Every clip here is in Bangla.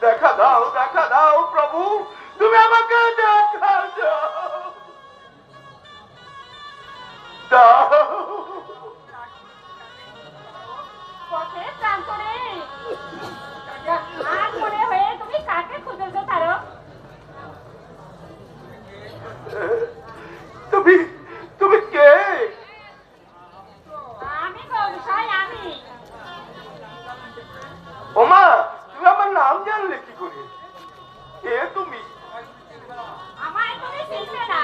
দেখা দাও প্রভু, তুমি আমাকে দেখা দাও। তুমি কাকে খুঁজেছো তারো? তুমি তুমি কে? আমি কৌশল, আমি। ওমা, তুমি আমার নাম জানলে কি করে? কে তুমি? আমায় তুমি চিনবে না,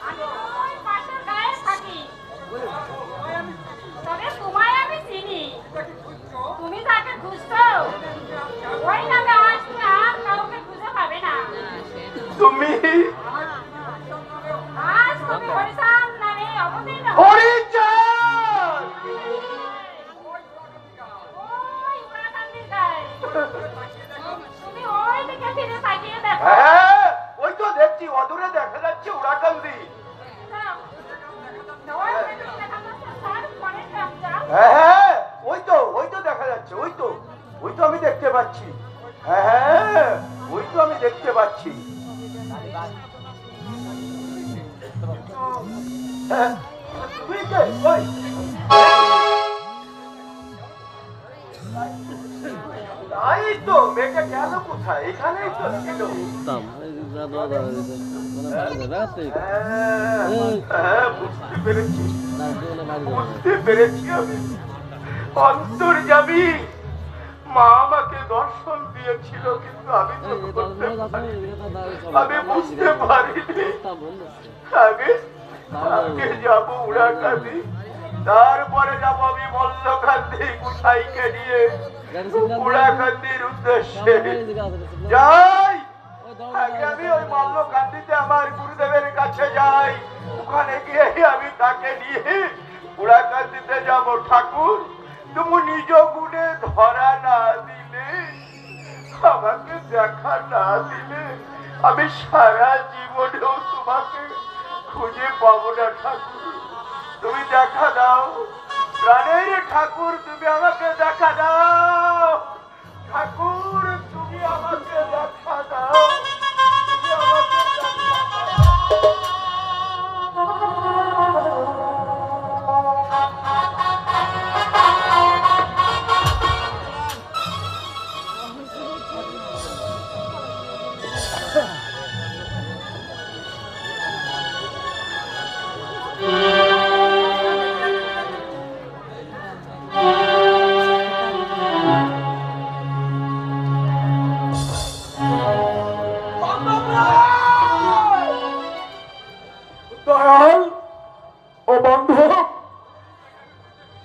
আমি ওই পাশের গায়ে থাকি। তবে তোমায় আমি চিনি। তুমি তাকে খুঁজছো, ওই নামে আজ তুমি আর কাউকে খুঁজে পাবে না। তুমি আজ তুমি হরিচাঁদ নামে অবতীর্ণ। হরিচাঁদ! ওই উড়াকান্দির গায়ে। তুমি ওই দিকে ফিরে তাকিয়ে দেখো। হ্যাঁ, ওই তো দেখছি, অদূরে দেখা যাচ্ছে উড়াকান্দি। হ্যাঁ, ওই তো দেখা যাচ্ছে, ওই তো আমি দেখতে পাচ্ছি। হ্যাঁ, ওই তো আমি দেখতে পাচ্ছি। হ্যাঁ, তুই কে? ওই তাই তো, মেয়েটা গেল কোথায়? এখানেই তো ছিল। হ্যাঁ, বুঝতে পেরেছি আমি। অন্তর্যামী মা আমাকে দর্শন দিয়েছিল, কিন্তু আমি বুঝতে পারিনি। আগে যাবো উড়াকান্দি, তারপরে যাবো আমি মল্লকান্দি গুসাইকে নিয়ে উড়াকান্দির উদ্দেশ্যে যাই। আগে আমি ওই মল্লকান্দিতে আমার গুরুদেবের কাছে যাই, ওখানে গিয়ে আমি তাকে নিয়ে উড়াকান্দিতে যাব। ঠাকুর, তুমি নিজ গুণে ধরা না দিলে, আমাকে দেখা না দিলে, আমি সারা জীবনেও তোমাকে খুঁজে পাবো না। ঠাকুর, তুমি দেখা দাও, প্রাণের ঠাকুর, তুমি আমাকে দেখা দাও। ঠাকুর, তুমি আমাকে দেখা দাও, তুমি আমাকে দেখা দাও। দয়াল ও বান্ধব,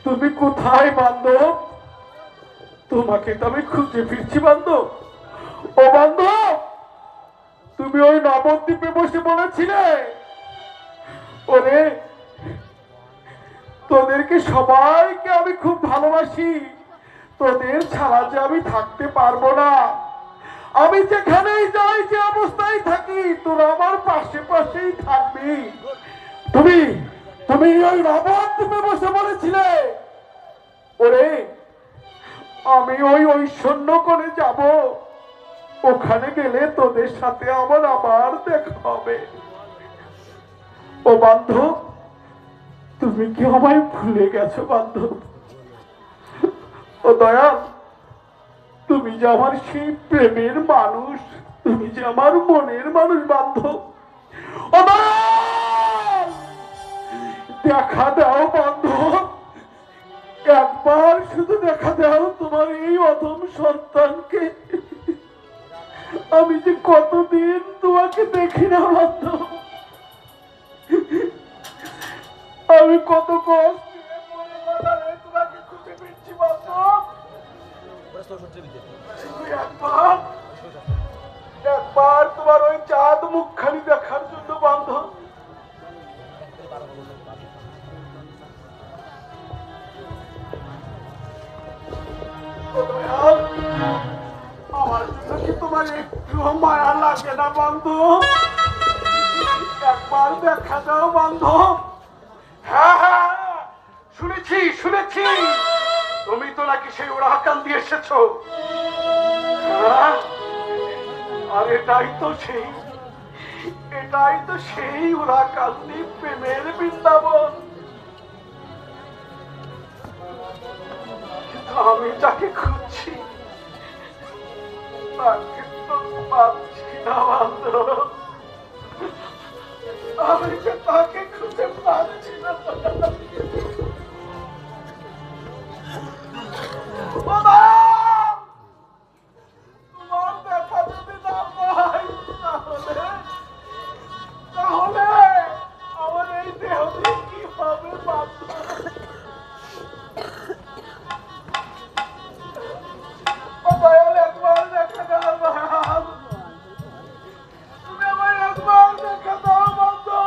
তুমি কোথায় বান্ধব? তোমাকে তো আমি খুঁজে ফিরছি বান্ধব। ও বান্ধব, তুমি ওই নবদ্বীপে বসে বলেছিলে, ওরে তোদেরকে সবাইকে আমি খুব ভালোবাসি, তোদের ছাড়া যে আমি থাকতে পারবো না, আমি যেখানেই যাই, যে অবস্থায় থাকি, তোরা আমার পাশে পাশেই থাকবি। তুমি তুমি ওই নবদ্বীপে বসে বলেছিলে, ওরে আমি ওই ঐশ্বন্য করে যাব, ওখানে গেলে তোদের সাথে আবার দেখা হবে। ও বান্ধব, তুমি কি আমায় ভুলে গেছো বান্ধব? ও দয়াল, তুমি যে আমার সেই প্রেমের মানুষ, তুমি যে আমার মনের মানুষ বান্ধব। ও দয়াল, দেখা দাও বান্ধব, একবার শুধু দেখা দাও তোমার এই অধম সন্তানকে। আমি যে কতদিন তোমাকে দেখি না বান্ধব, আমি কত কষ্ট তোমাকে খুঁজে পেয়েছি বান্ধব। একবার তোমার ওই চাঁদ মুখখানি দেখার জন্য বান্ধব। আমার জন্য কি তোমার একটু মায়া লাগে না বান্ধব? একবার দেখা দাও বান্ধব। হ্যাঁ হ্যাঁ, শুনেছি, তুমি তো নাকি সেই উড়াকান্দি এসেছো। হ্যাঁ, এটাই তো সেই এটাই তো সেই উরাকান্দি প্রেমের বৃন্দাবন। কিন্তু আমি যাকে খুঁজছি তাকে তো পাচ্ছি না বান্ধব। আমি যে তাকে খুঁজে পাচ্ছি না। তোমার দেখা যদি না পাই তাহলে তাহলে আমার এই দেহ দিয়ে কি হবে বান্ধব? দয়াল একবার দেখা দাও দয়াল, তুমি আমার একবার দেখা দাও বান্ধব।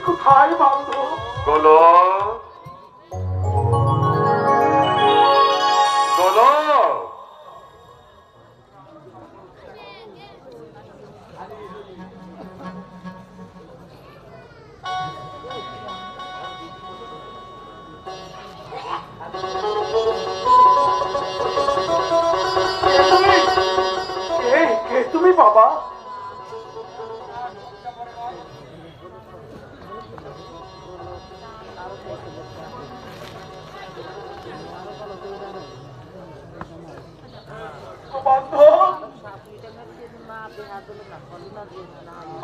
কোথায় বান্ধব? গোলো গোলো, কে তুমি বাবা?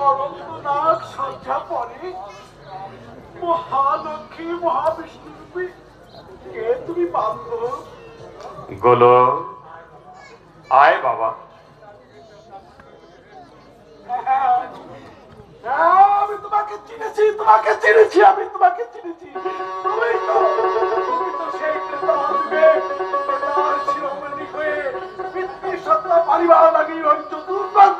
অনন্তনাথ সন্ধ্যা পরে মহালক্ষ্মী মহাবিষ্ণুরূপী কে তুমি বান্ধব? গোলো আয় বাবা। আমি তোমাকে চিনেছি, তোমাকে চিনেছি, আমি তোমাকে চিনেছি। তুমি তো সেই শিরোমণি হয়ে পিতৃ সত্তা পরিবার লাগিয়ে ওই চতুর্বার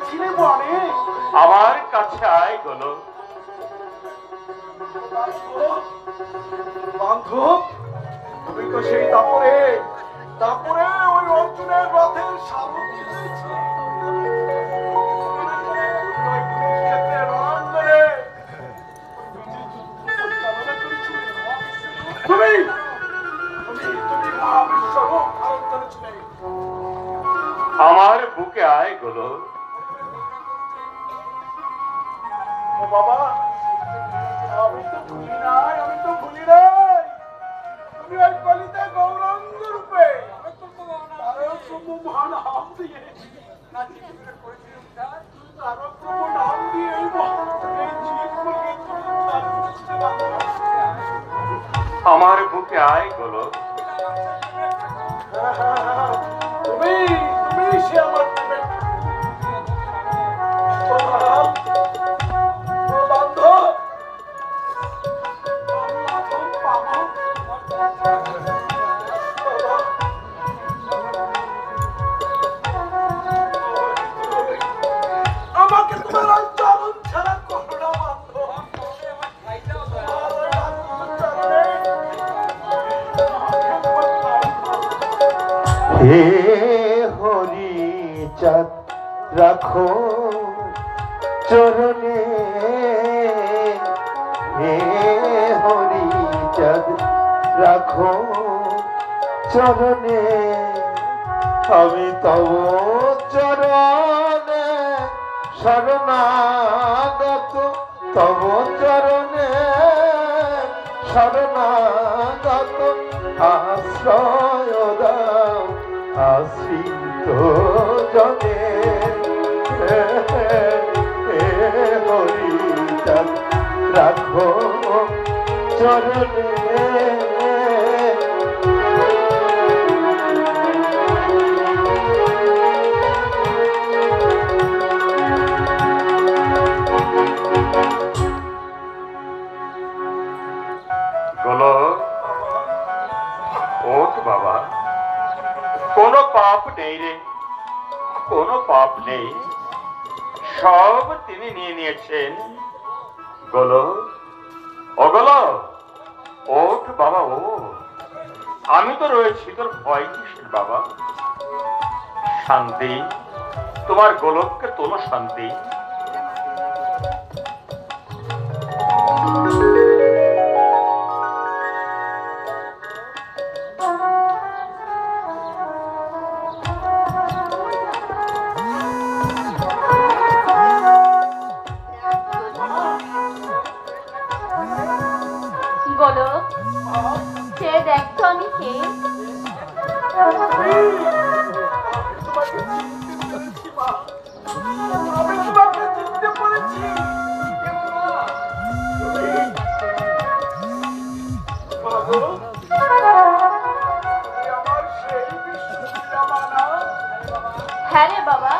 ছিলে বনে। আমার কাছে আয় গোলো। বান্ধব, তুমি তো সেই তারপরে তারপরে ওই অর্জুনের রথের সারথি হয়েছে। আমার বুকে আয় গোলো। বাবা, আমি তো ভুলি নাই, আমি তো ভুলি নাই। তুমি ওই কলিতে গৌরাঙ্গ রূপে নাম দিয়ে নাম দিয়ে আমার বুকে আয় গোলো। তুমি তুমি সে আমার বান্ধব। আমাকে তোমার চরণ ছাড়া করো না বান্ধব। হে হরি চাঁদ রাখো চরণে, হে হরি চাঁদ রাখো চরণে, আমি তব চরণে শরণাগত, তব চরণে শরণাগত, আশ্রয় দাও আশ্রিত জনে। হরি চাঁদ রাখো চরণে। ওঠ বাবা, কোনো পাপ নেই রে, কোনো পাপ নেই, সব তিনি নিয়ে নিয়েছেন। গোলক, ও গোলক, ওঠ বাবা, ও আমি তো রয়েছি, তোর ভয় কিসের বাবা? শান্তি, তোমার গোলককে তোলো শান্তি। গোলক, সে দেখতো আমি কে? আমি তোমাকে চিনতে পেরেছি। বাবু, তুমি আমার সেই বিষ্ণু প্রিয়া মা না? হ্যাঁ রে বাবা,